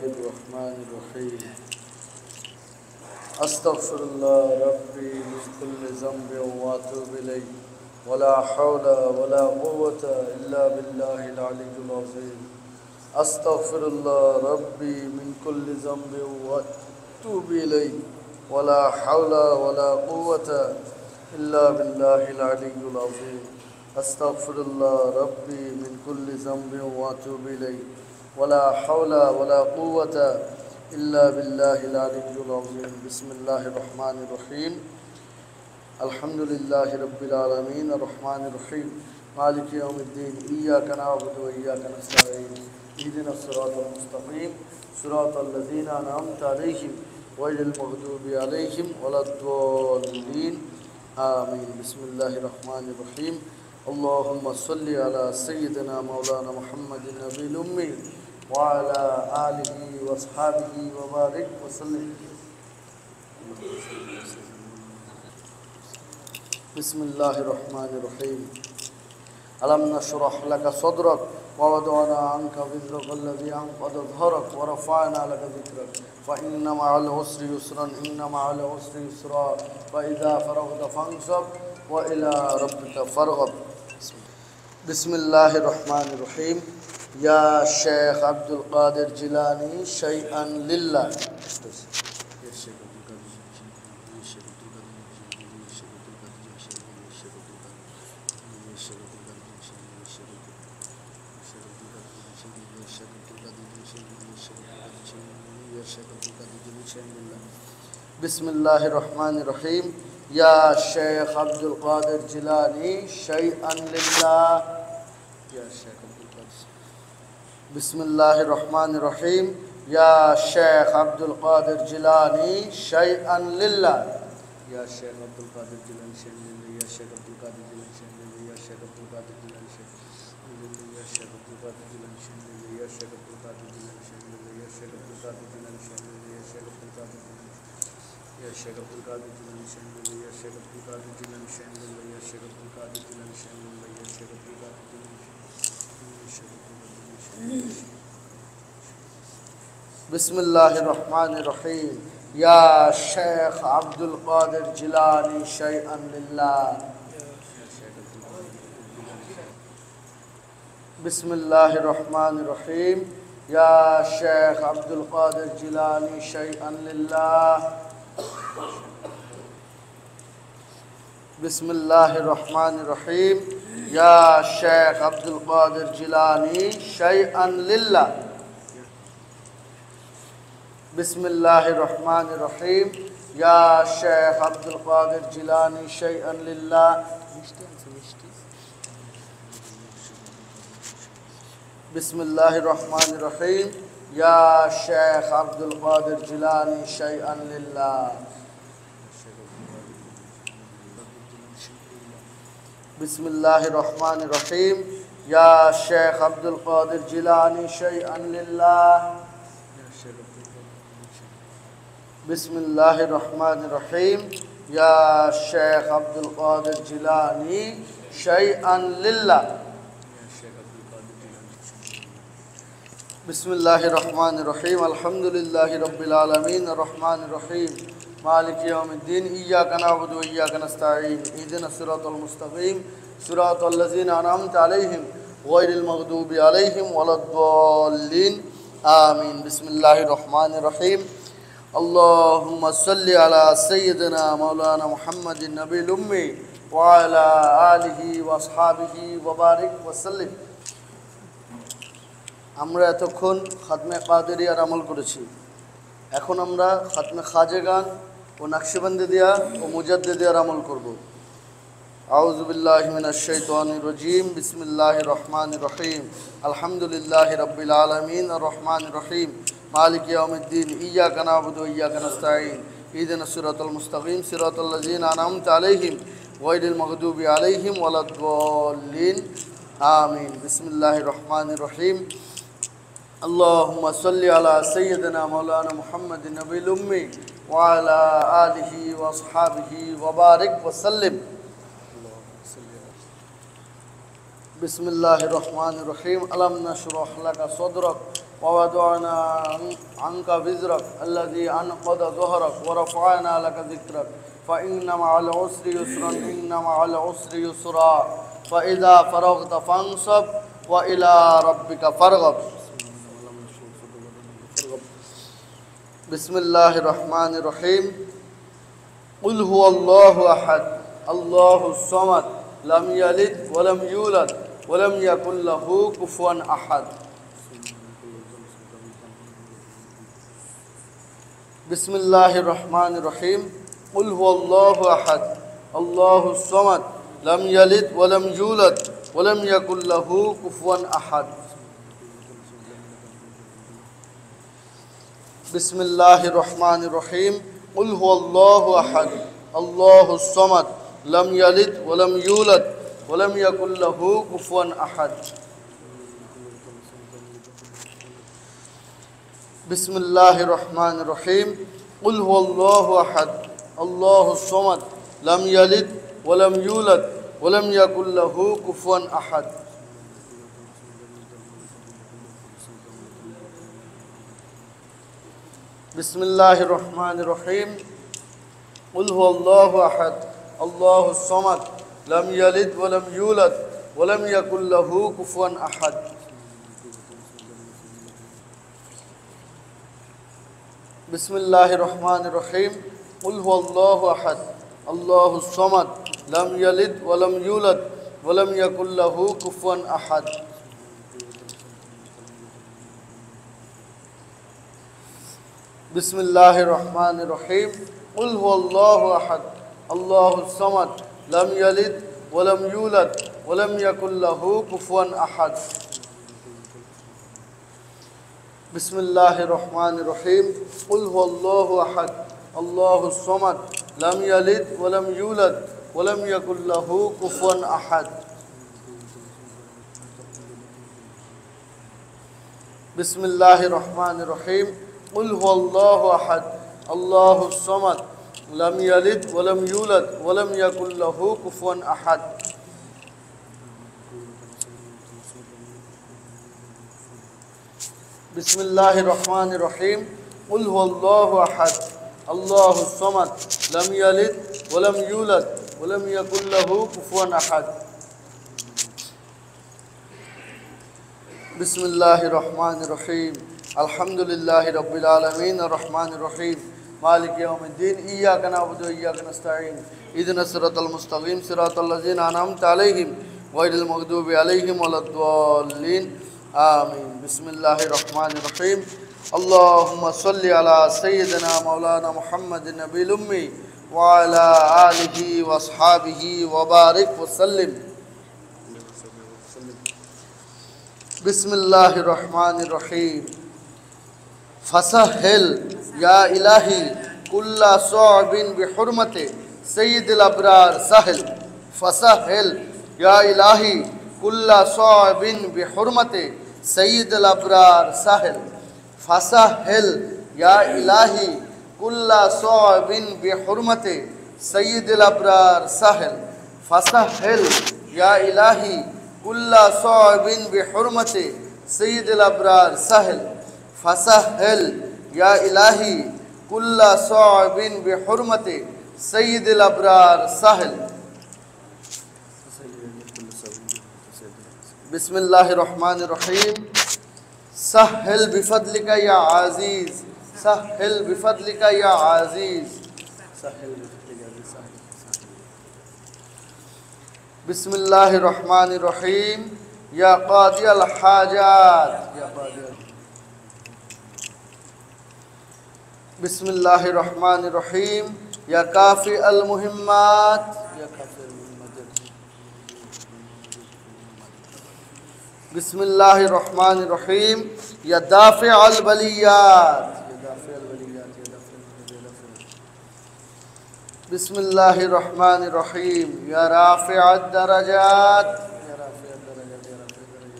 الرحمن الرحيم أستغفر الله ربي من كل ذنب وأتوب إليه ولا حول ولا قوة إلا بالله العلي العظيم أستغفر الله ربي من كل ذنب وأتوب إليه ولا حول ولا قوة إلا بالله العلي العظيم أستغفر الله ربي من كل ذنب وأتوب إليه ولا حول ولا قوة إلا بالله العلي العظيم بسم الله الرحمن الرحيم الحمد لله رب العالمين الرحمن الرحيم مالك يوم الدين إياك نعبد وإياك نستعين اهدنا الصراط المستقيم صراط الذين أنعمت عليهم غير المغضوب عليهم ولا الضالين آمين بسم الله الرحمن الرحيم اللهم صل على سيدنا مولانا محمد النبي الأمي وعلى آله وأصحابه وبارك وسلم بسم الله الرحمن الرحيم ألم نشرح لك صدرك ووضعنا عنك وزرك الذي أنقض ظهرك ورفعنا لك ذكرك فإن مع العسر يسرا إن مع العسر يسرا فإذا فرغت فانصب وإلى ربك فارغب بسم الله الرحمن الرحيم يا شيخ عبد القادر جيلاني شيئا لله بسم الله الرحمن الرحيم يا شيخ عبد القادر جيلاني شيئا لله يا شيخ عبد القادر بسم الله الرحمن الرحيم يا شيخ عبد القادر جيلاني شيئا لله يا شيخ عبد القادر جيلاني شيئا لله يا شيخ عبد القادر جيلاني شيئا لله يا شيخ عبد القادر جيلاني شيئا لله يا شيخ عبد القادر جيلاني شيئا لله يا شيخ عبد القادر جيلاني شيئا لله يا شيخ عبد القادر جيلاني شيئا لله يا شيخ عبد القادر يا شيخ عبد القادر جيلاني شيئا لله يا شيخ عبد القادر جيلاني شيئا لله يا شيخ عبد القادر جيلاني شيئا لله يا شيخ عبد القادر جيلاني بسم الله الرحمن الرحيم يا شيخ عبد القادر جيلاني شيئا لله بسم الله الرحمن الرحيم يا شيخ عبد القادر جيلاني شيئا لله بسم الله الرحمن الرحيم يا شيخ عبد القادر جيلاني شيئا لله بسم الله الرحمن الرحيم يا شيخ عبد القادر جيلاني شيئا لله بسم الله الرحمن الرحيم يا شيخ عبد القادر جيلاني شيئا لله بسم الله الرحمن الرحيم يا شيخ عبد القادر جيلاني شيئا لله بسم الله الرحمن الرحيم يا شيخ عبد القادر جيلاني شيئا لله بسم الله الرحمن الرحيم الحمد لله رب العالمين الرحمن الرحيم مالك يوم الدين إياك نعبد وإياك نستعين اهدنا الصراط المستقيم صراط الذين أنعمت عليهم غير المغضوب عليهم ولا الضالين آمين بسم الله الرحمن الرحيم اللهم صل على سيدنا مولانا محمد النبي الأمي وعلى آله وأصحابه وبارك وسلم আমরা এতক্ষণ খাতমে কাদেরিয়ার আমল করেছি এখন আমরা খাতমে খাজেগান ও নকশবন্দিয়া ও মুজাদ্দিদিয়ার আমল করব আউযু বিল্লাহি মিনাশ শাইতানির রাজীম বিসমিল্লাহির রহমানির রহিম আলহামদুলিল্লাহি রাব্বিল আলামিন আর রহমানির রহিম মালিক ইয়াউমিদ্দিন ইয়্যাকা না'বুদু ওয়া ইয়্যাকা নাস্তাঈন ইহদিনাস সিরাতাল মুস্তাকিম সিরাতাল লাযিনা আন'আমতা আলাইহিম গায়রিল মাগদুবি আলাইহিম ওয়ালাদ-দাল্লিন আমিন বিসমিল্লাহির রহমানির রহিম اللهم صل على سيدنا مولانا محمد النبي الأمي وعلى آله وأصحابه وبارك وسلم بسم الله الرحمن الرحيم ألم نشرح لك صدرك ووضعنا عنك وزرك الذي أنقض ظهرك ورفعنا لك ذكرك فإن مع العسر يسرا إن مع العسر يسرا فإذا فرغت فانصب وإلى ربك فارغب. بسم الله الرحمن الرحيم. قل هو الله أحد الله الصمد لم يلد ولم يولد ولم يكن له كفوا أحد. بسم الله الرحمن الرحيم. قل هو الله أحد الله الصمد لم يلد ولم يولد ولم يكن له كفوا أحد. بسم الله الرحمن الرحيم. قل هو الله أحد الله الصمد لم يلد ولم يولد ولم يكن له كفوا أحد. بسم الله الرحمن الرحيم. قل هو الله أحد الله الصمد لم يلد ولم يولد ولم يكن له كفوا أحد. بسم الله الرحمن الرحيم. قل هو الله أحد الله الصمد لم يلد ولم يولد ولم يكن له كفوا أحد. بسم الله الرحمن الرحيم. قل هو الله أحد الله الصمد لم يلد ولم يولد ولم يكن له كفوا أحد. بسم الله الرحمن الرحيم. قل هو الله أحد الله الصمد لم يلد ولم يولد ولم يكن له كفوا أحد. بسم الله الرحمن الرحيم. قل هو الله أحد الله الصمد لم يلد ولم يولد ولم يكن له كفوا أحد. بسم الله الرحمن الرحيم. قل هو الله أحد الله الصمد لم يلد ولم يولد ولم يكن له كفوا أحد. بسم الله الرحمن الرحيم. قل هو الله أحد الله الصمد لم يلد ولم يولد ولم يكن له كفوا أحد. بسم الله الرحمن الرحيم. الحمد لله رب العالمين الرحمن الرحيم مالك يوم الدين إياك نعبد وإياك نستعين اهدنا الصراط المستقيم صراط الذين أنعمت عليهم غير المغضوب عليهم ولا الضالين آمين. بسم الله الرحمن الرحيم. اللهم صل على سيدنا مولانا محمد النبي الأمي وعلى آله وأصحابه وبارك وسلم. بسم الله الرحمن الرحيم. فسهل يا إلهي كل صعب بحرمة سيد الأبرار سهل. فسهل يا إلهي كل صعب بحرمة سيد الأبرار سهل. فسهل يا إلهي كل صعب بحرمة سيد الأبرار سهل. فسهل يا إلهي كل صعب بحرمة سيد الأبرار سهل. فسهل يا إلهي كل صعب بحرمة سيد الأبرار سهل. بسم الله الرحمن الرحيم. سهل بفضلك يا عزيز سهل بفضلك يا عزيز سهل بفضلك يا عزيز. بسم الله الرحمن الرحيم. يا قاضي الحاجات يا قاضي. بسم الله الرحمن الرحيم. يا كافي المهمات يا كافي المهمات. بسم الله الرحمن الرحيم. يا دافع البليات يا دافع البليات يا دافع. بسم الله الرحمن الرحيم. يا رافع الدرجات يا رافع الدرجات يا رافع الدرجات.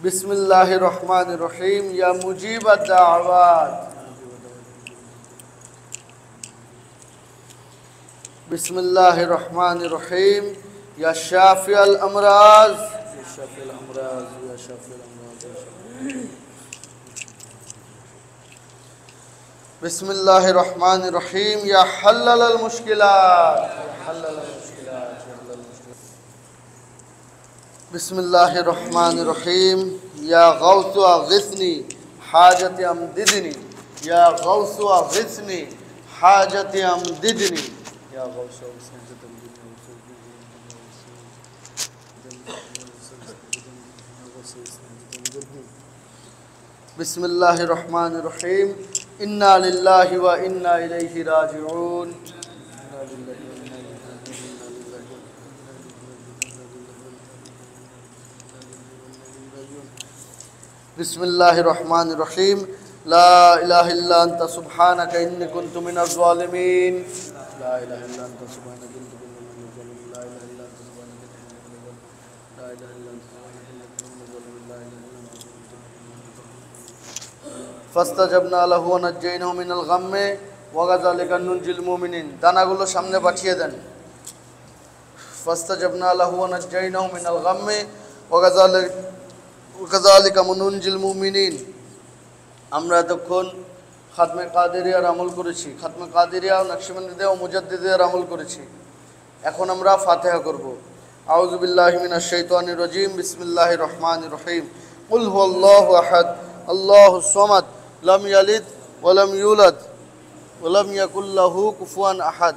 بسم الله الرحمن الرحيم. يا مجيب الدعوات. بسم الله الرحمن الرحيم. يا شافي الأمراض شافي الأمراض يا شافي الأمراض يا شافي. بسم الله الرحمن الرحيم. يا حلل المشكلات يا حلل المشكلات يا حلل المشكلات. بسم الله الرحمن الرحيم. يا غوث أغثني حاجتي أمددني. يا غوث أغثني حاجتي أمددني. يا غوث أغثني بسم الله الرحمن الرحيم. إنا لله وإنا إليه راجعون. بسم الله الرحمن الرحيم. لا إله إلا أنت سبحانك إني كنت من الظالمين. لا إله إلا أنت سبحانك إني كنت من الظالمين. لا إله إلا أنت سبحانك إني كنت من الظالمين. لا إله إلا أنت سبحانك إني كنت من الظالمين. لا إله إلا أنت. ফাস্তাজাবনা লাহু ওয়া নাজ্জাইনাহু মিনাল গাম্মি ওয়া কাযালিকা নুনজিল মুমিনিন। দানাগুলো সামনে পাঠিয়ে দেন। ফাস্তাজাবনা লাহু ওয়া নাজ্জাইনাহু মিনাল গাম্মি ওয়া কাযালিকা নুনজিল মুমিনিন। আমরা এতক্ষণ খাতমে কাদেরিয়ার আমল করেছি, খাতমে কাদেরিয়া ও নকশবন্দিয়া ও মুজাদ্দিদিয়ার আমল করেছি। এখন আমরা ফাতিহা করব। আউযু বিল্লাহি মিনাশ শাইতানির রাজীম। বিসমিল্লাহির রহমানির রহিম। কুল হুয়াল্লাহু আহাদ আল্লাহুস সামাদ লাম ইয়ালিদ ওয়া লাম ইউলাদ ওয়া লাম ইয়াকুল লাহু কুফুয়ান আহাদ।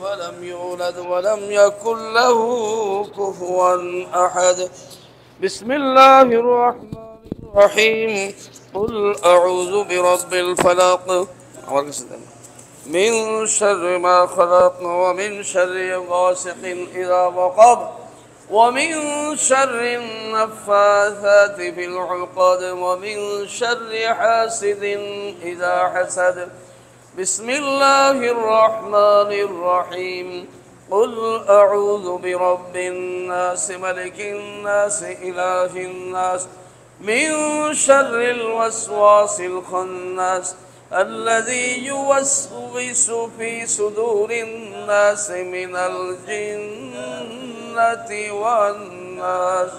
ولم يولد ولم يكن له كفوا أحد. بسم الله الرحمن الرحيم. قل أعوذ برب الفلق من شر ما خلق ومن شر غاسق إذا وقب ومن شر النفاثات في العقد ومن شر حاسد إذا حسد. بسم الله الرحمن الرحيم. قل أعوذ برب الناس ملك الناس إله الناس من شر الوسواس الخناس الذي يوسوس في صدور الناس من الجنة والناس.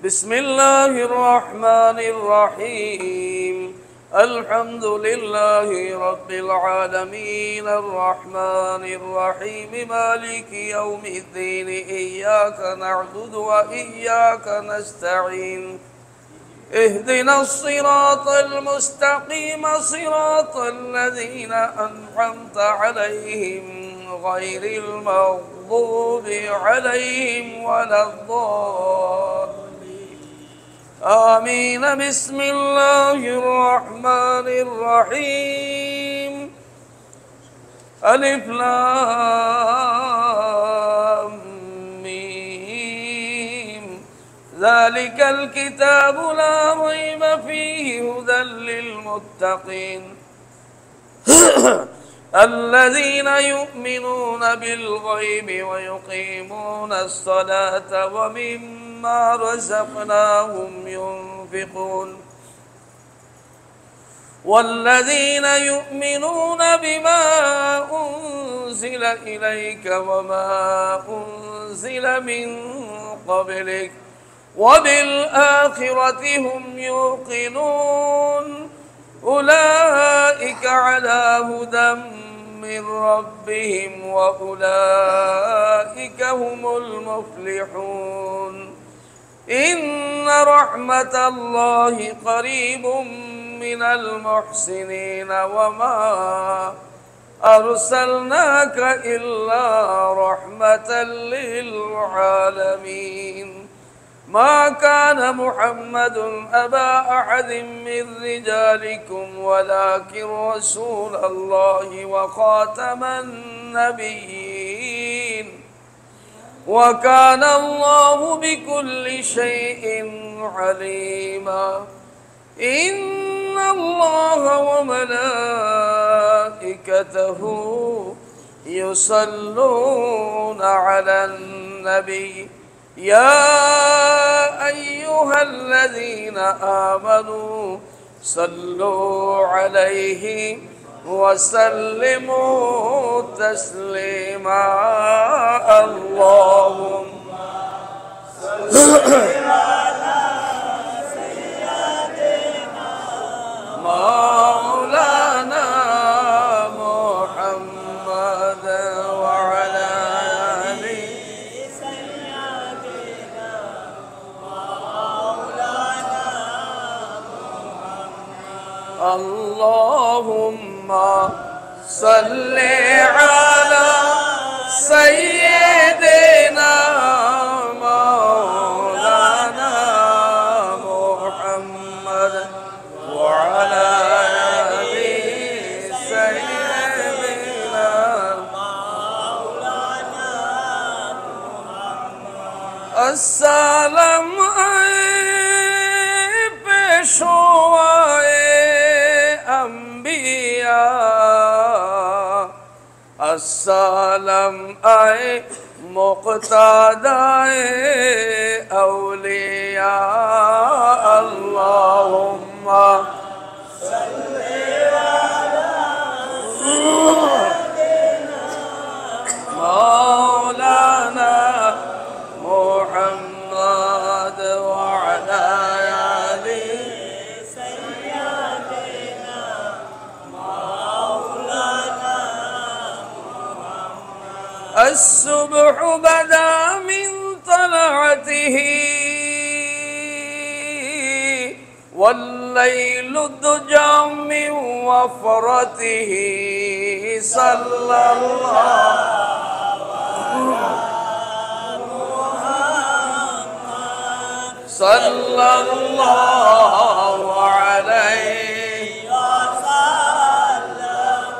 بسم الله الرحمن الرحيم. الحمد لله رب العالمين الرحمن الرحيم مالك يوم الدين إياك نعبد وإياك نستعين اهدنا الصراط المستقيم صراط الذين أنعمت عليهم غير المغضوب عليهم ولا الضالين آمين. بسم الله الرحمن الرحيم. ألف لام ميم. ذلك الكتاب لا ريب فيه هدى للمتقين الذين يؤمنون بالغيب ويقيمون الصلاة ومما رزقناهم ينفقون والذين يؤمنون بما أنزل إليك وما أنزل من قبلك وبالآخرة هم يوقنون أولئك على هدى من ربهم وأولئك هم المفلحون. إن رحمة الله قريب من المحسنين وما أرسلناك إلا رحمة للعالمين. ما كان محمد أبا أحد من رجالكم ولكن رسول الله وخاتم النبيين وكان الله بكل شيء عليما. إن الله وملائكته يصلون على النبي يا أيها الذين آمنوا صلوا عليه وسلموا تسليما اللهم مولانا محمد وعلى آله اللهم صل على سيدنا مولانا محمد وعلى آل سيدنا مولانا السلام पेशवाए अंबिया अस्सलाम आए मुक़्तदाए औलिया अल्लाहुम्मा सल्ली अला मौलाना मुहम्मद वअला आलि सय्यदिना मौलाना मुहम्मद الصبح बदा मिन तलअतिही والليل الدجى من وفرته صلى الله صلى الله عليه وسلم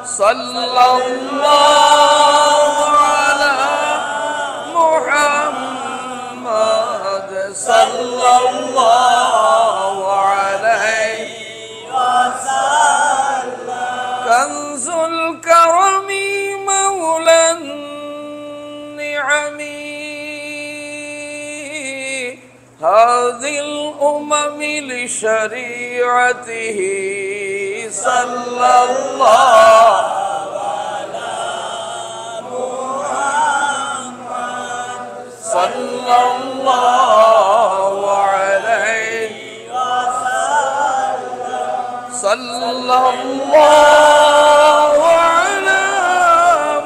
صلى الله على محمد صلى الله عليه وسلم كنز الكرم مولى النعم هذه الأمم لشريعته صلى الله على محمد صلى الله عليه وسلم صلى الله على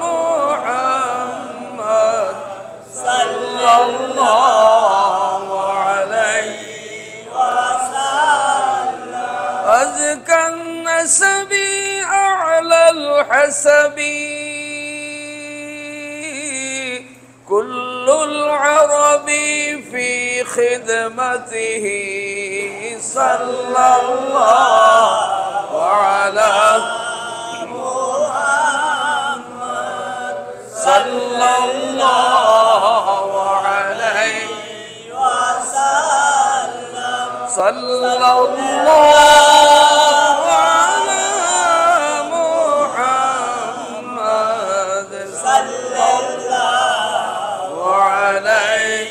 محمد صلى الله أزكى النسب أعلى الحسب كل العرب في خدمته صلى الله على محمد صلى الله عليه وسلم صلى الله على محمد صلى الله عليه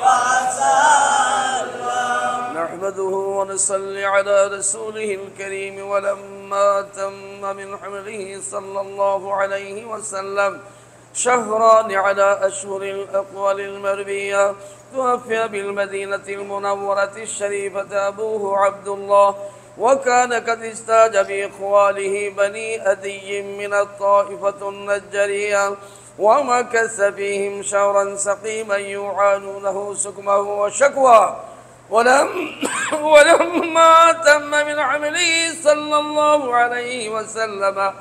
وسلم نحمده ونصلي على رسوله الكريم ولما تم من حمله صلى الله عليه وسلم شهران على أشهر الأقوال المربية توفي بالمدينة المنورة الشريفة أبوه عبد الله وكان قد استاج بإخواله بني أدي من الطائفة النجرية ومكث فيهم شهرا سقيما يعانونه سقمه وشكوى ولما تم من عمله صلى الله عليه وسلم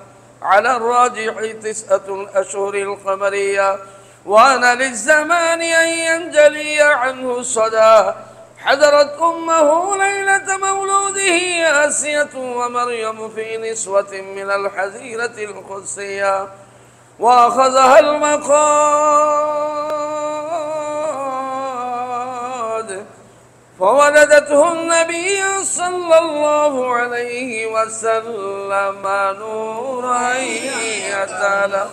على الراجح 9 أشهر القمرية وأنا للزمان أن ينجلي عنه الصدى حضرت أمه ليلة مولوده آسية ومريم في نسوة من الحزيرة القدسية وأخذها المقاد فولدته النبي صلى الله عليه وسلم نورا يتلى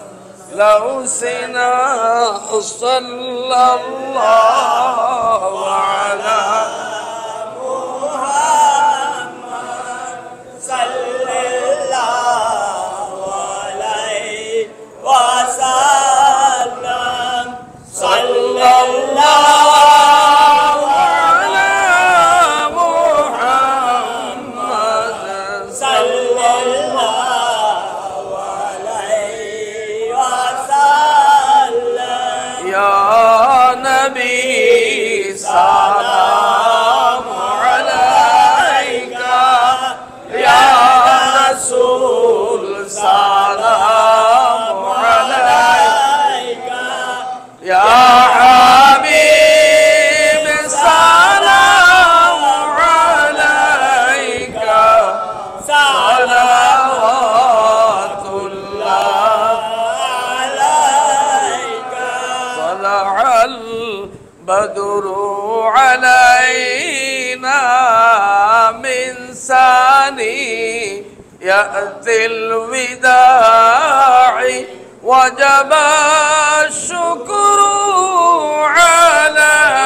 لو سنا صلى الله على محمد صلى الله عليه وسلم صلى الله على محمد صلى الله عليه وسلم يا نبي سلام عليك يا رسول سلام عليك يا حبيب سلام عليك صلوات الله عليك طلع البدر علينا من ثاني يأتي الوداع وجب الشكر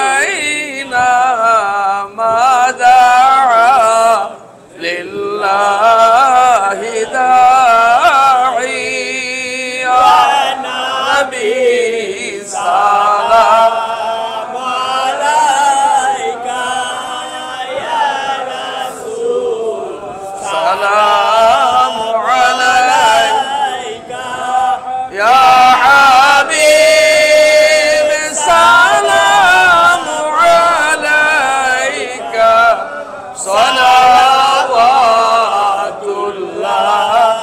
علينا ما دعا لله داعي يا نبي سلام عليك يا رسول سلام عليك عليك يا حبيب سلام عليك صلوات الله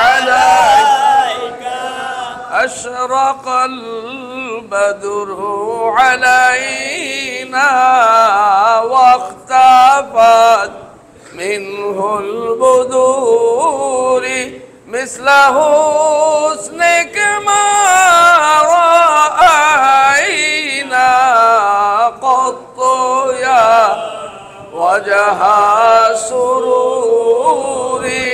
عليك أشرق البدر علينا واختفت منه البدور مثل حسنك ما رأينا قط يا وجه سروري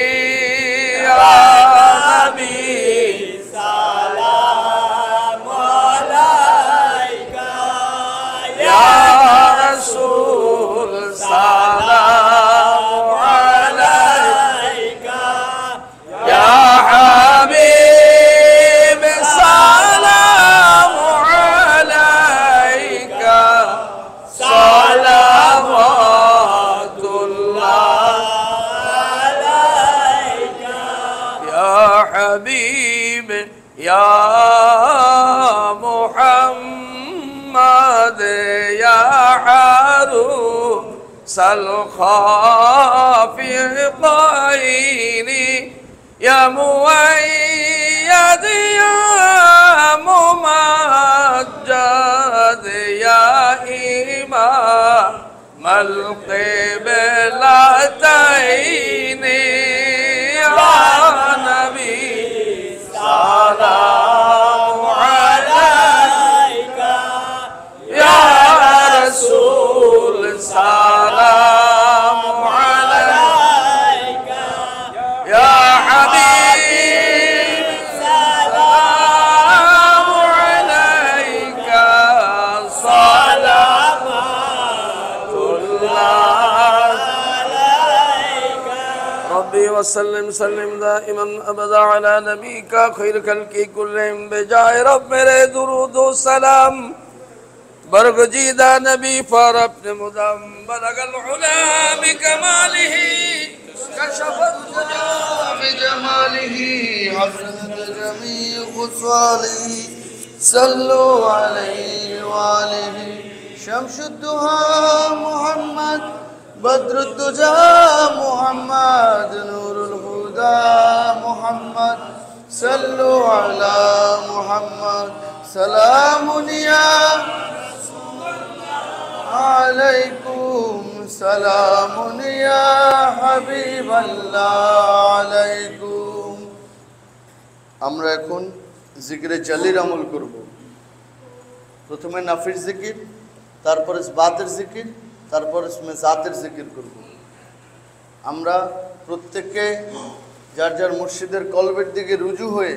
يا نبي سلام عليك يا رسول سلام عليك يا حبيب سلام عليك صلوات الله عليك يا حبيب يا محمد يا عروس الخافقين يا مؤيد يا ممجد يا إمام القبلتين يا نبي سلام عليك يا رسول سلام عليك يا حبيب سلام عليك صلوات الله ربي وسلم سلم دائما ابدا على نبيك خير خلق كلهم بجاه رب میرے درود و سلام برگزیدہ نبی پر اپنے مدام بلغ العلا بکماله کشف الدجى بجماله حفظت جميع خصاله صلوا عليه وآله شمس الدهى محمد بدر الدجى محمد نور الهدى محمد صلوا على محمد سلام يا عليكم سلام يا حبيب الله عليكم আমরা এখন জিকিরে জালির আমল করব প্রথমে নাফির জিকির তারপরে বাতের জিকির তারপরে জাতের জিকির করব আমরা প্রত্যেককে যার যার মুর্শিদের কলবের দিকে রুজু হয়ে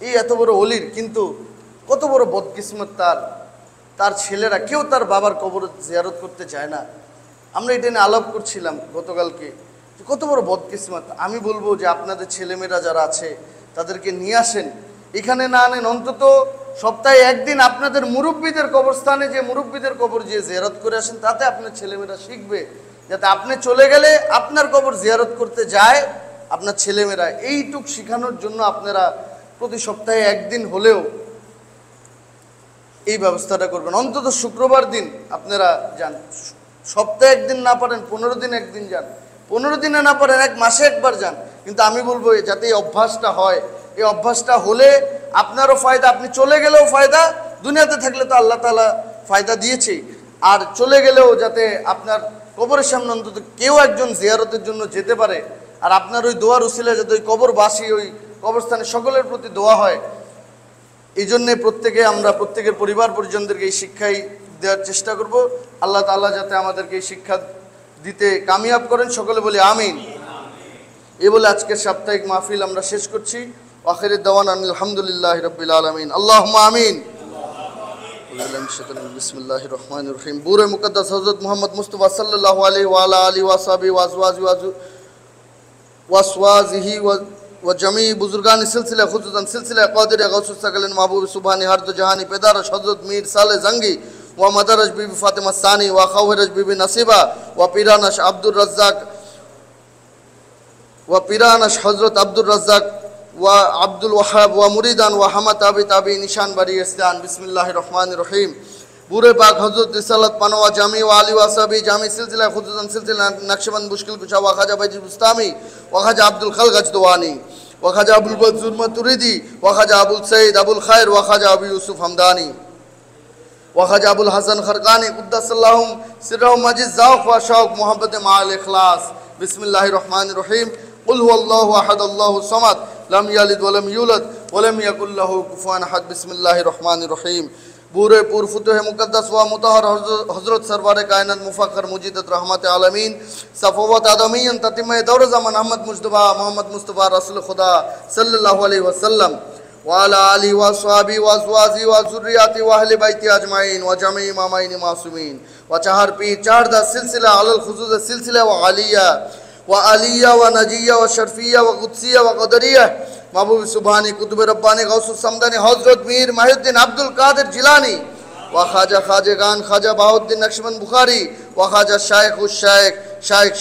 এই এত বড় অলির, কিন্তু কত বড় বদকিসমত তার ছেলেরা কেউ তার বাবার কবর জিয়ারত করতে যায় না। আমরা এটা নিয়ে আলাপ করছিলাম গতকালকে, কত বড় বদকিসমত। আমি বলবো যে আপনাদের ছেলেমেয়েরা যারা আছে তাদেরকে নিয়ে আসেন, এখানে না আনেন অন্তত সপ্তাহে একদিন আপনাদের মুরব্বীদের কবরস্থানে যে মুরব্বীদের কবর যে জিয়ারত করে আসেন, তাতে আপনার ছেলেমেয়েরা শিখবে, যাতে আপনি চলে গেলে আপনার কবর জিয়ারত করতে যায় আপনার ছেলেমেয়েরা। এইটুক শেখানোর জন্য আপনারা প্রতি সপ্তাহে একদিন হলেও এই ব্যবস্থাটা করবেন। অন্তত শুক্রবার দিন আপনারা যান, সপ্তাহে একদিন না পারেন 15 দিন একদিন যান, 15 দিনে না পারেন 1 মাসে একবার যান। কিন্তু আমি বলবো যাতে এই অভ্যাসটা হয়, এই অভ্যাসটা হলে আপনারও ফায়দা, আপনি চলে গেলেও ফায়দা, দুনিয়াতে থাকলে তো আল্লাহ তাআলা ফায়দা দিয়েছে, আর চলে গেলেও যাতে আপনার কবরের সামনে অন্তত কেউ একজন জিয়ারতের জন্য যেতে পারে, আর আপনার ওই দোয়ার উসিলা যাতে ওই কবরবাসী ওই কবরস্থানে সকলের প্রতি দোয়া হয়। এই জন্যে আমরা প্রত্যেকের পরিবার পরিজনদেরকে এই শিক্ষাই দেওয়ার চেষ্টা করব। আল্লাহ তাআলা যাতে আমাদেরকে এই শিক্ষা দিতে কামিয়াব করেন, সকলে বলি আমিন। এই বলে আজকের সাপ্তাহিক মাহফিল আমরা শেষ করছি। আখিরুদ দাওয়ানা আলহামদুলিল্লাহি রাব্বিল আলামিন। আল্লাহুম্মা আমিন। বিসমিল্লাহির রহমানির রহিম। বুরে মুকদ্দাস হযরত মুহাম্মদ মুস্তাফা সাল্লাল্লাহু আলাইহি ওয়া আলা আলিহি ওয়া সাহবিহি ওয়া আজওয়াজিহি ওয়া জামি বুজুরগান সিলসিলা খুসুসান সিলসিলা কাদির গাউসুস সাকালিন মাহবুব সুবহানি হর দো জাহানি পেদারশ হযরত মীর সালে জঙ্গি ওয়া মাদারশ বিবি ফাতেমা সানি ওয়া খাওয়ারশ বিবি নাসিবা ওয়া পিরানশ আব্দুর রাজ্জাক ওয়া পিরানশ হযরত আব্দুর রাজ্জাক ওয়া আব্দুল ওয়াহাব ওয়া মুরিদান ওয়া হামা তাবি নিশান বাড়ি ইসলাম। বিসমিল্লাহির রহমানির রহিম। বুরে পাক হযরত রিসালাত পানওয়া জামি ওয়া আলী ওয়া সাহবি জামি সিলসিলা খুসুসান সিলসিলা নকশবন্দ মুশকিল কুশা ওয়া খাজা বাইজি বুস্তামি ওয়া খাজা আব্দুল খালক গজদওয়ানি ওয়া খাজা আবুল বদজুর মাতুরিদি ওয়া খাজা আবুল সঈদ আবুল খায়র ওয়া খাজা আবু ইউসুফ হামদানি ওয়া খাজা আবুল হাসান খরকানি কুদ্দাসাল্লাহুম সিরহুম মাজিদ যাওক ওয়া শাওক মুহাব্বতে মাআল ইখলাস। বিসমিল্লাহির রহমানির রহিম। কুল হুয়াল্লাহু আহাদ আল্লাহুস সামাদ লাম ইয়ালিদ ওয়া লাম ইউলাদ ওয়া লাম ইয়াকুল লাহু কুফুয়ান আহাদ। বিসমিল্লাহির রহমানির রহিম। বুরে পুর ফুতুহে মুকদ্দাস ওয়া মুতাহহার হযরত সরওয়ারে কায়নাত মুফাক্খর মুজিদত রহমতে আলামিন সাফওয়াত আদমিয়ন তাতিমে দৌর জামান আহমদ মুজতবা মুহাম্মদ মুস্তাফা রাসূল খুদা সাল্লাল্লাহু আলাইহি ওয়াসাল্লাম ওয়া আলা আলিহি ওয়া সাহবি ওয়া আজওয়াজি ওয়া যুররিয়াতি ওয়া আহলি বাইতি আজমাইন ওয়া জামি ইমামাইন মাসুমিন ওয়া চার পীর চার দা সিলসিলা আলাল খুজুজ সিলসিলা ওয়া আলিয়া ওয়া নাজিয়া ওয়া শরফিয়া ওয়া কুদসিয়া ওয়া কদরিয়া महबूब सुबहानी कुतुब रब्बानी गौसुस समदानी हजरत मीर माहिउद्दीन अब्दुल कादिर जिलानी व खाजा खाजेगान खाजा बाहुद्दीन नक्शबंद बुखारी व खाजा शाइख उस शाइख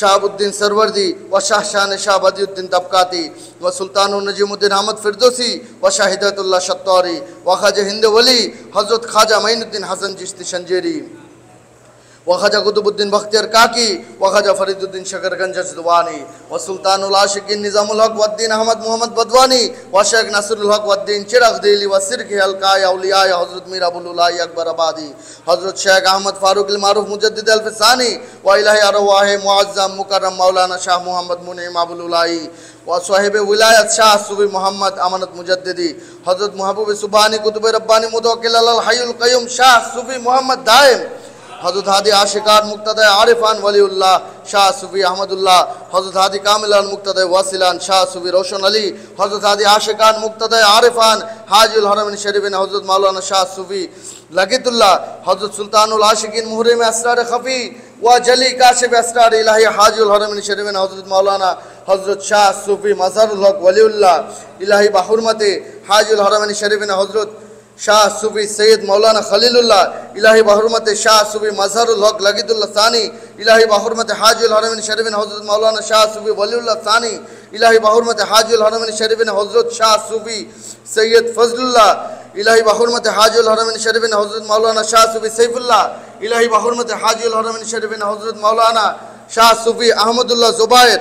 शाहबुद्दीन सरवर्दी व शाह शान शाह बदिउद्दीन तबकाती व सुल्तान नजीमुद्दीन अहमद फिरदौसी व शाहिदतुल्लाह शत्तारी व खाजा हिंद वली हजरत खाजा माइनुद्दीन हसन चिश्ती शंजेरी व खाजा कुतुबुद्दीन बख्तियार काकी व खाजा फरीदुद्दीन शकरगंज जज़दवानी व सुल्तानुल आशिकीन निज़ामुल हक वद्दीन अहमद मोहम्मद बदवानी व शेख नसरुल हक वद्दीन चिराग दिली व सिरक हल्का औलिया हजरत मीर अबुल उलाई अकबर आबादी हजरत शेख अहमद फारूक अल मारूफ मुजद्दिद अल फसानी व इलाही अरवाह मुअज्जम मुकर्रम मौलाना शाह मोहम्मद मुनीम अबुल उलाई व साहिब विलायत शाह सूफी मोहम्मद अमानत मुजद्दिदी हजरत महबूब सुबहानी कुतुब रब्बानी मुतवक्किल अल हय्युल क़य्यूम शाह सूफी मोहम्मद दाइम हजरत हादी आशिकान मुक्तदा आरिफान वलीउल्लाह शाह सूफी अहमदुल्लाह हजरत हादी कामिलान मुक्तदा वासिलान शाह सूफी रोशन अली हजरत हादी आशिकान मुक्तदा आरिफान हाजिल हरमैन शरीफिन हजरत मौलाना शाह सूफी लकीतुल्लाह हजरत सुल्तानुल आशिकीन मुहरिम असरार खफी व जली काशिफ असरार इलाही हाजिल हरमैन शरीफिन हजरत मौलाना हजरत शाह सूफी मज़हरुल हक वलीउल्लाह इलाही बहुरमते हाजिल हरमैन शरीफिन हजरत शाह सूफी सैयद मौलाना खलीलुल्लाह इलाही बहुरमत शाह सूफी मज़हरुल हक लकीतुल्लाह सानी इलाही बहुरमत हाजिल हरमैन शरीफिन हजरत मौलाना शाह सूफी वलीउल्लाह सानी इलाही बहुरमत हाजिल हरमैन शरीफिन हजरत शाह सूफी सैयद फजलुल्लाह इलाही बहुरमत हाजिल हरमैन शरीफिन हजरत मौलाना शाह सूफी सैफुल्लाह इलाही बहुरमत हाजिल हरमैन शरीफिन हजरत मौलाना शाह सूफी अहमदुल्लाह जुबैर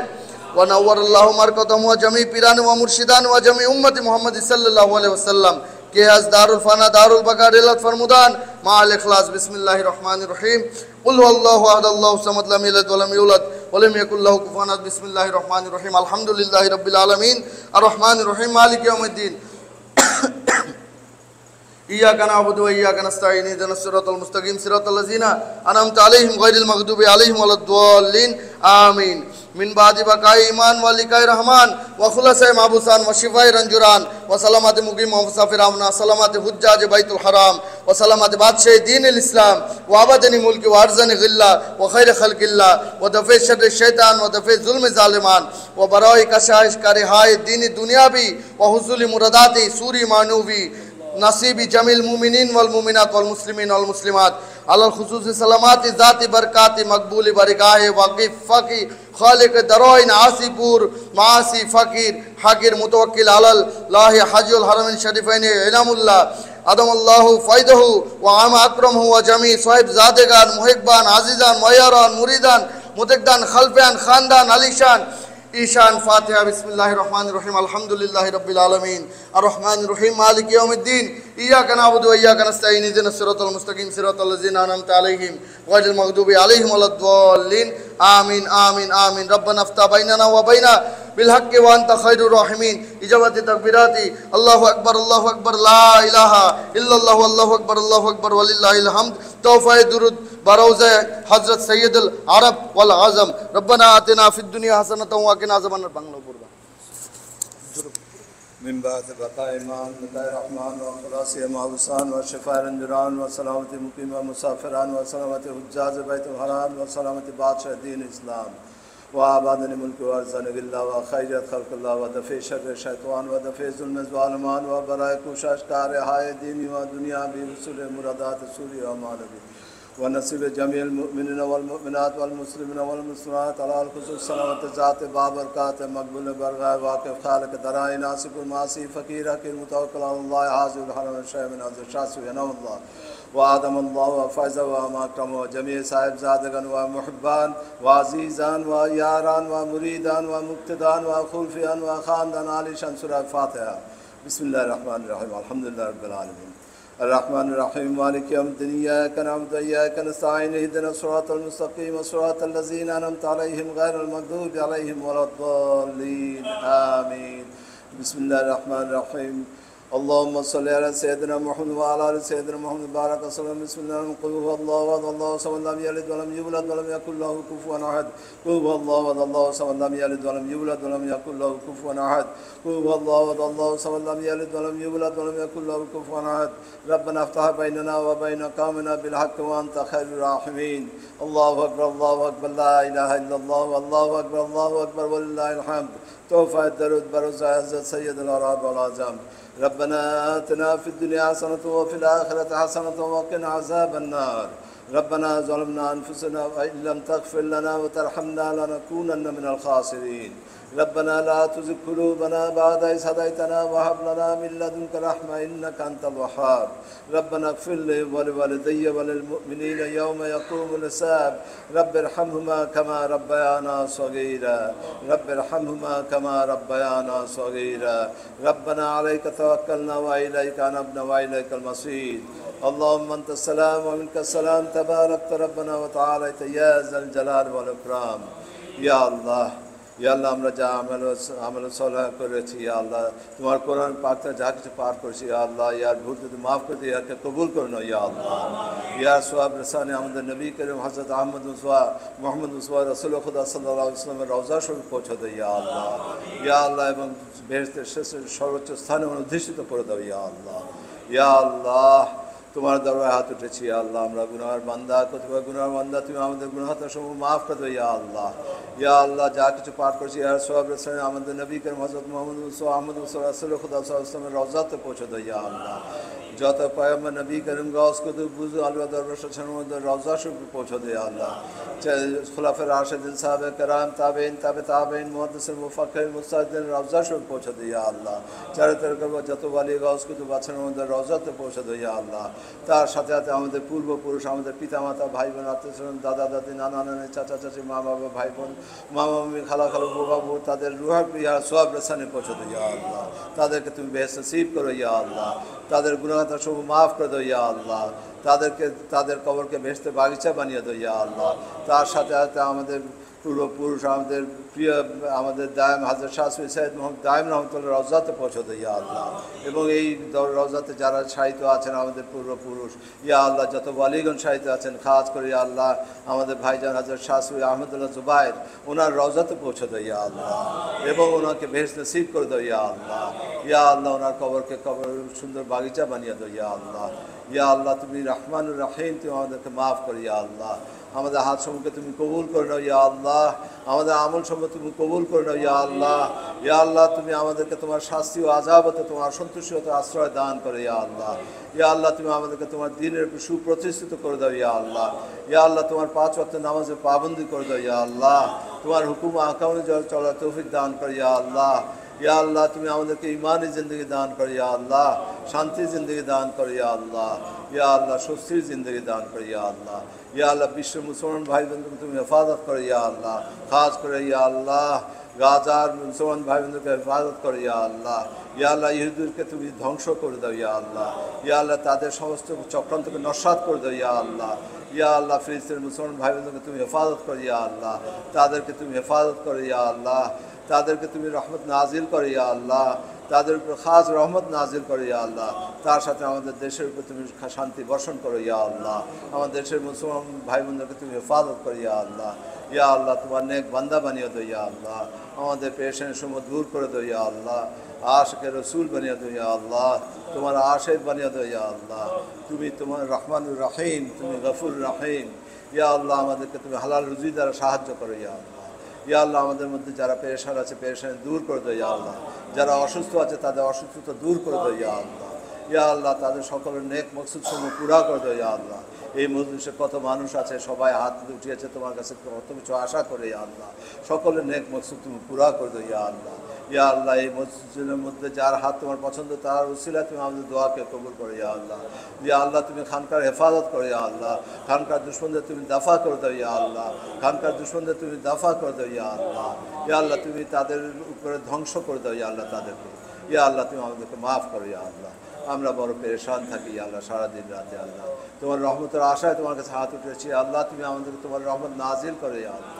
व नव्वरल्लाहु मरकतहुम व जमी पीरान व मुर्शिदान व जमी उम्मत मुहम्मद सल्लल्लाहु अलैहि वसल्लम के हज दारुल फना दारुल बका रिलत फरमुदान माल इखलास। बिस्मिल्लाहिर रहमानिर रहीम। कुल हुवल्लाहु अहद अल्लाहु समद लम यलिद व लम यूलद व लम यकुल लहु कुफुवन अहद। बिस्मिल्लाहिर रहमानिर रहीम। अल्हम्दुलिल्लाहि रब्बिल आलमीन अर्रहमानिर रहीम मालिक यौमिद्दीन إياك نعبد وإياك نستعين اهدنا الصراط المستقيم صراط الذين أنعمت عليهم غير المغضوب عليهم ولا الضالين آمين من بعد بقاء إيمان ولقاء رحمن وخلصاء محبوسان وشفاء رنجران وسلامات مقيم ومسافر آمنا سلامات حجاج بيت الحرام وسلامات بادشاہ دين الإسلام وأبدن ملك وأرزن غلة وخير خلق الله ودفع شر الشيطان ودفع ظلم الظالمان وبراء كشائش كارهاء دين الدنيابي وحصول مرادات سوري معنوي نصيب جميع المؤمنين والمؤمنات والمسلمين والمسلمات على الخصوص سلامات ذات بركات مقبول برگاہ واقف فقی خالق دروین عاصی پور معاصی فقیر حقیر متوکل على الله حج الحرم الشریفین انعام الله عدم الله فائده وعام اکرمه وجميع صاحب زادگان محبان عزیزان معیاران مریدان متقدان خلفان خاندان علیشان ईशान फातिहा बिस्मिल्लाहिर्रहमानिर्रहीम अल्हम्दुलिल्लाहि रब्बिल आलमीन अर्रहमानिर्रहीम मालिक यौमिद्दीन इय्याका नअबुदु व इय्याका नस्तईन इहदिनस सिरातल मुस्तकीम सिरातल लज़ीना अनअमता अलैहिम गैरिल मग़दूबि अलैहिम वलद्दाल्लीन आमीन आमीन आमीन रब्बना अफ्तह बैनना व बैना बिलहक्कि व अंत खैरुर राहिमीन इजाबति तकबीराती अल्लाहु अकबर ला इलाहा इल्लल्लाहु अल्लाहु अकबर वलिल्लाहिल हम्द तौफ़ा दुरूद बरोज़े हज़रत सय्यदुल अरब वल आज़म रब्बना आतिना फ़िद दुनिया हसनतन व क़िना अज़ाबन्नार बांग्ला पढ़বা من بعد بقاء إيمان لقاء رحمن وخلاص محبوسان وشفاء رنجران وسلامة مقيم ومسافران وسلامة حجاج بيت الحرام وسلامة بادشاہ دین الإسلام وآبادن ملك وأرزان غلة وخيرية خلق الله ودفع شر الشيطان ودفع ظلم الظالمان وبراء کوشش کارهای دینی و دنیا بوصول مرادات سوری و معنوی ونصيب جميع المؤمنين والمؤمنات والمسلمين والمسلمات على الخصوص سلامة ذات بابركات مقبول برغاء واقف خالق درائي ناصب المعاصي فقير حقير متوكل على الله حاضر الحرم الشيء من عز الشاس وينام الله وآدم الله وفائز ومكرم وجميع صاحب زادگان ومحبان وعزيزان وياران ومريدان ومقتدان وخلفيان وخاندان عالشان سورة الفاتحة بسم الله الرحمن الرحيم الحمد لله رب العالمين الرحمن الرحيم مالك يوم الدين إياك نعبد وإياك نستعين اهدنا الصراط المستقيم صراط الذين أنعمت عليهم غير المغضوب عليهم ولا الضالين آمين بسم الله الرحمن الرحيم اللهم صل على سيدنا محمد وعلى آل سيدنا محمد بارك وسلم بسم الله قل هو الله أحد الله الصمد لم يلد ولم يولد ولم يكن له كفوا أحد قل هو الله أحد الله الصمد لم يلد ولم يولد ولم يكن له كفوا أحد قل هو الله أحد الله الصمد لم يلد ولم يولد ولم يكن له كفوا أحد ربنا افتح بيننا وبين قومنا بالحق وأنت خير الراحمين الله أكبر لا إله إلا الله والله أكبر ولله الحمد توفى الدرود بروز عزت سيد الأعراب والعظام ربنا آتنا في الدنيا حسنة وفي الآخرة حسنة وقنا عذاب النار ربنا ظلمنا أنفسنا وإن لم تغفر لنا وترحمنا لنكونن من الخاسرين ربنا لا تزغ قلوبنا بعد إذ هديتنا وهب لنا من لدنك رحمة إنك أنت الوهاب ربنا اغفر لي ولوالدي وللمؤمنين يوم يقوم الحساب رب ارحمهما كما ربيانا صغيرا رب ارحمهما كما ربيانا صغيرا ربنا عليك توكلنا وإليك أنبنا وإليك المصير اللهم أنت السلام ومنك السلام تباركت ربنا وتعاليت يا ذا الجلال والإكرام يا الله या अल्लाह আমরা যা আমল সলাহ করেছি ইয়া আল্লাহ তোমার কোরআন পাকটা যা কিছু পাঠ করেছি ইয়া আল্লাহ ইয়ার ভুল যদি মাফ করে দিয়ে ইয়াকে কবুল করে নাও ইয়া আল্লাহ ইয়া সোয়াব রসানে আমাদের নবী করিম হযরত আহমদ মুসওয়া মুহাম্মদ মুসওয়া রাসূল খুদা সাল্লাল্লাহু আলাইহি ওয়াসাল্লামের রওজা শরীফ পৌঁছে দাও ইয়া আল্লাহ এবং বেহেশতের সর্বোচ্চ স্থানে অধিষ্ঠিত করে দাও ইয়া আল্লাহ তোমার দরবারে হাত উঠেছি ইয়া আল্লাহ আমরা গুনাহগার বান্দা কতিপয় গুনাহগার বান্দা তুমি আমাদের গুনাহটা সমূহ মাফ করে দাও ইয়া আল্লাহ যা কিছু পাঠ করছি ইয়া সোয়াব রসানে আমাদের নবী করিম হযরত মুহাম্মদ মুসওয়া আহমদ মুসওয়া রাসূল খুদা সাল্লাল্লাহু আলাইহি ওয়াসাল্লামের রওজাতে পৌঁছে দাও ইয়া আল্লাহ যত পয়গম্বর নবী করিম গাউস কুতুব বুজু আলওয়া দরবেশের মধ্যে রওজা শরীফে পৌঁছে দাও ইয়া আল্লাহ খুলাফায়ে রাশিদিন সাহাবে کرام তাবেঈন তাবেঈন মুহাদ্দিসিন মুফাক্কিরিন মুজতাহিদিন রওজা শরীফে পৌঁছে দাও ইয়া আল্লাহ চারিত্রিক যত ওয়ালি গাউস কুতুব আছেন মধ্যে রওজাতে পৌঁছে দাও ইয়া আল্লাহ তার সাথে সাথে আমাদের পূর্বপুরুষ আমাদের পিতামাতা ভাই বোন আত্মীয়স্বজন দাদা দাদি নানা নানি চাচা চাচি মা বাবা ভাই বোন মামা মামি খালা খালু বাবু তাদের রুহার ইয়া সোয়াব রসানে পৌঁছে দাও ইয়া আল্লাহ তাদেরকে তুমি বেহেশত নসিব করো ইয়া আল্লাহ তাদের গুনাহটা সব মাফ করে দাও ইয়া আল্লাহ তাদের কবরকে বেহেশতের বাগিচা বানিয়ে দাও ইয়া আল্লাহ তার সাথে সাথে আমাদের পূর্বপুরুষ আমাদের প্রিয় আমাদের দায়েম হাজরত শাহ সৈয়দ মোহাম্মদ দায়েম রহমতুল্লাহ রওজাতে পৌঁছে দেয় ইয়া আল্লাহ। এবং এই রওজাতে যারা শায়িত আছেন আমাদের পূর্বপুরুষ ইয়া আল্লাহ, যত ওয়ালিগণ শায়িত আছেন, খাস করে ইয়া আল্লাহ আমাদের ভাইজান হাজরত শাহ সৈয়দ আহমদুল্লাহ জুবায়ের, ওনার রওজাতে পৌঁছে দেয় ইয়া আল্লাহ। এবং ওনাকে বেহেশত নসিব করে দেয় ইয়া আল্লাহ। ইয়া আল্লাহ ওনার কবরকে কবর সুন্দর বাগিচা বানিয়ে দেয় ইয়া আল্লাহ। ইয়া আল্লাহ তুমি রহমানুর রহিম, তুমি আমাদেরকে মাফ করো ইয়া আল্লাহ। আমাদের হাত সমূহকে তুমি কবুল করে নাও ইয়া আল্লাহ। আমাদের আমল সমূহ তুমি কবুল করে নাও ইয়া আল্লাহ। ইয়া আল্লাহ তুমি আমাদেরকে তোমার শাস্তি ও আযাব হতে, তোমার সন্তুষ্টি হতে আশ্রয় দান করে ইয়া আল্লাহ। ইয়া আল্লাহ তুমি আমাদেরকে তোমার দ্বীনের উপর সুপ্রতিষ্ঠিত করে দাও ইয়া আল্লাহ। ইয়া আল্লাহ তোমার 5 ওয়াক্ত নামাজের পাবন্দি করে দাও ইয়া আল্লাহ। তোমার হুকুম আহকামে চলার তৌফিক দান করে ইয়া আল্লাহ। ইয়া আল্লাহ তুমি আমাদেরকে ইমানি জিন্দগি দান করো ইয়া আল্লাহ, শান্তির জিন্দগি দান করো ইয়া আল্লাহ। ইয়া আল্লাহ স্বস্তির জিন্দগি দান করো ইয়া আল্লাহ। ইয়া আল্লাহ বিশ্ব মুসলমান ভাই বোনকে তুমি হেফাজত করো ইয়া আল্লাহ। খাস করে ইয়া আল্লাহ গাজার মুসলমান ভাই বোনকে হেফাজত করো ইয়া আল্লাহ। ইয়া আল্লাহ ইহুদিকে তুমি ধ্বংস করে দাও ইয়া আল্লাহ। ইয়া আল্লাহ তাদের সমস্ত চক্রান্তকে নস্যাৎ করে দাও ইয়া আল্লাহ। ইয়া আল্লাহ ফিলিস্তিনের মুসলমান ভাই বোনকে তুমি হেফাজত করো ইয়া আল্লাহ। তাদেরকে তুমি হেফাজত করো ইয়া আল্লাহ। তাদেরকে তুমি রহমত নাজিল করো ইয়া আল্লাহ। তাদের উপর খাস রহমত নাজিল করো ইয়া আল্লাহ। তার সাথে আমাদের দেশের উপর তুমি শান্তি বর্ষণ করো ইয়া আল্লাহ। আমাদের দেশের মুসলমান ভাই বোনদেরকে তুমি হেফাজত করো ইয়া আল্লাহ। ইয়া আল্লাহ তোমার নেক বান্দা বানিয়ে দো ইয়া আল্লাহ। আমাদের পেরেশানির সময় দূর করে দো ইয়া আল্লাহ। আশিকে রসুল বানিয়ে দো ইয়া আল্লাহ। তোমার আশিক বানিয়ে দো ইয়া আল্লাহ। তুমি তোমার রহমানুর রহিম, তুমি গফুর রহিম। ইয়া আল্লাহ আমাদেরকে তুমি হালাল রুজি দ্বারা সাহায্য করো ইয়া আল্লাহ। ইয়া আল্লাহ আমাদের মধ্যে যারা পেরেশান আছে পেরেশানি দূর করে দাও ইয়া আল্লাহ। যারা অসুস্থ আছে তাদের অসুস্থতা দূর করে দাও ইয়া আল্লাহ। ইয়া আল্লাহ তাদের সকলের নেক মকসুদ সমূহ পুরা করে দাও ইয়া আল্লাহ। এই মজলিসে কত মানুষ আছে, সবাই হাত উঠিয়েছে তোমার কাছে কত কিছু আশা করে ইয়া আল্লাহ। সকলের নেক মকসুদ তুমি পুরা করে দাও ইয়া আল্লাহ। ইয়া আল্লাহ এই মসজিদের মধ্যে যার হাত তোমার পছন্দ তার উসিলায় তুমি আমাদের দোয়াকে কবুল করো ইয়া আল্লাহ। ইয়া আল্লাহ তুমি খানকার হেফাজত করো ইয়া আল্লাহ। খানকার দুশ্মনদের তুমি দাফা করে দাও ইয়া আল্লাহ। খানকার দুশ্মনদের তুমি দাফা করে দাও ইয়া আল্লাহ। ইয়া আল্লাহ তুমি তাদের উপরে ধ্বংস করে দাও ইয়া আল্লাহ তাদেরকে। ইয়া আল্লাহ তুমি আমাদেরকে মাফ করো ইয়া আল্লাহ। আমরা বড় পেরেশান থাকি ইয়া আল্লাহ সারাদিন রাতে আল্লাহ। তোমার রহমতের আশায় তোমার কাছে হাত উঠেছি আল্লাহ। তুমি আমাদেরকে তোমার রহমত নাজিল করো ইয়া আল্লাহ।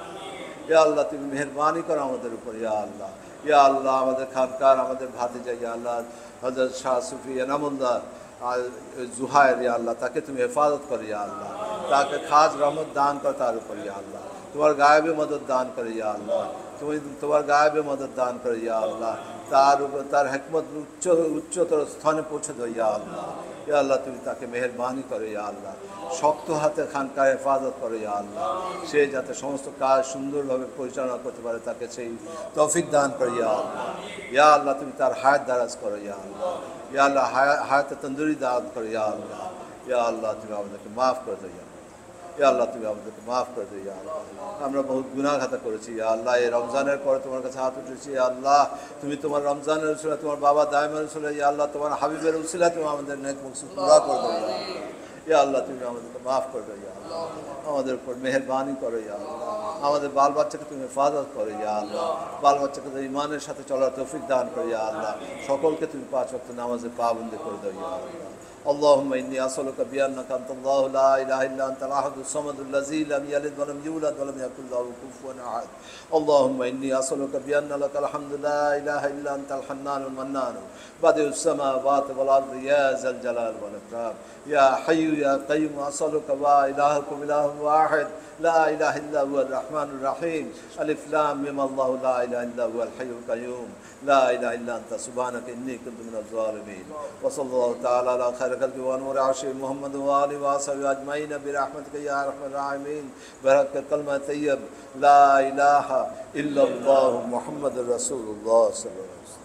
ইয়া আল্লাহ তুমি মেহেরবানি করো আমাদের উপর ইয়া আল্লাহ। ইয়া আল্লাহ আমাদের খানকার আমাদের ভাতিজা ইয়া আল্লাহ হযরত শাহ সুফি এনামুল্লাহ জুহায়ের ইয়া আল্লাহ, তাকে তুমি হেফাজত করো ইয়া আল্লাহ। তাকে খাস রহমত দান করো তার উপর ইয়া আল্লাহ। তোমার গায়েবে মদদ দান করো ইয়া আল্লাহ। তুমি তোমার গায়েবে মদদ দান করো ইয়া আল্লাহ। তার উপর তার হিকমত উচ্চতর স্থানে পৌঁছে দাও ইয়া আল্লাহ। ইয়া আল্লাহ তুমি তাকে মেহেরবানি করো ইয়া আল্লাহ। শক্ত হাতে খানকার হেফাজত করো ইয়া আল্লাহ। সে যাতে সমস্ত কাজ সুন্দরভাবে পরিচালনা করতে পারে তাকে সেই তৌফিক দান করো ইয়া আল্লাহ। ইয়া আল্লাহ তুমি তার হায়াত দারাজ করো ইয়া আল্লাহ। ইয়া আল্লাহ হায়াতে তন্দুরি দান করো ইয়া আল্লাহ। ইয়া আল্লাহ তুমি আমাদেরকে মাফ করে দাও ইয়া আল্লাহ। ইয়া আল্লাহ তুমি আমাদেরকে মাফ করে দিও ইয়া আল্লাহ। আমরা বহুত গুনাহগাতা করেছি ইয়া আল্লাহ। এই রমজানের পরে তোমার কাছে হাত উঠেছি ইয়া আল্লাহ। তুমি তোমার রমজানের উসিলা, তোমার বাবা দায়েমের উসিলা ইয়া আল্লাহ, তোমার হাবিবের উসিলা তুমি আমাদের নেক মকসুদ পুরা করে দাও ইয়া আল্লাহ। ইয়া আল্লাহ তুমি আমাদেরকে মাফ করে দাও ইয়া আল্লাহ। আমাদের উপর মেহেরবানি করো ইয়া আল্লাহ। আমাদের বাল বাচ্চাকে তুমি হেফাজত করো ইয়া আল্লাহ। বাল বাচ্চাকে ইমানের সাথে চলার তৌফিক দান করো ইয়া আল্লাহ। সকলকে তুমি 5 ওয়াক্ত নামাজের পাবন্দি করে দাও ইয়া আল্লাহ। اللهم إني أسألك بأنك أنت الله لا إله إلا أنت الأحد الصمد الذي لم يلد ولم يولد ولم يكن له كفوا أحد. اللهم إني أسألك بأن لك الحمد لا إله إلا أنت الحنان المنان بديع السماوات والأرض يا ذا الجلال والإكرام. يا حي يا قيوم أسألك وإلهكم إله واحد لا إله إلا هو الرحمن الرحيم. ألف لام ميم الله لا إله إلا هو الحي القيوم لا إله إلا أنت سبحانك إني كنت من الظالمين. وصلى الله تعالى على خير خلق ونور عرشه محمد وآله وصحبه أجمعين برحمتك يا أرحم الراحمين. بركة كلمة طيب لا إله إلا الله محمد رسول الله صلى الله عليه وسلم.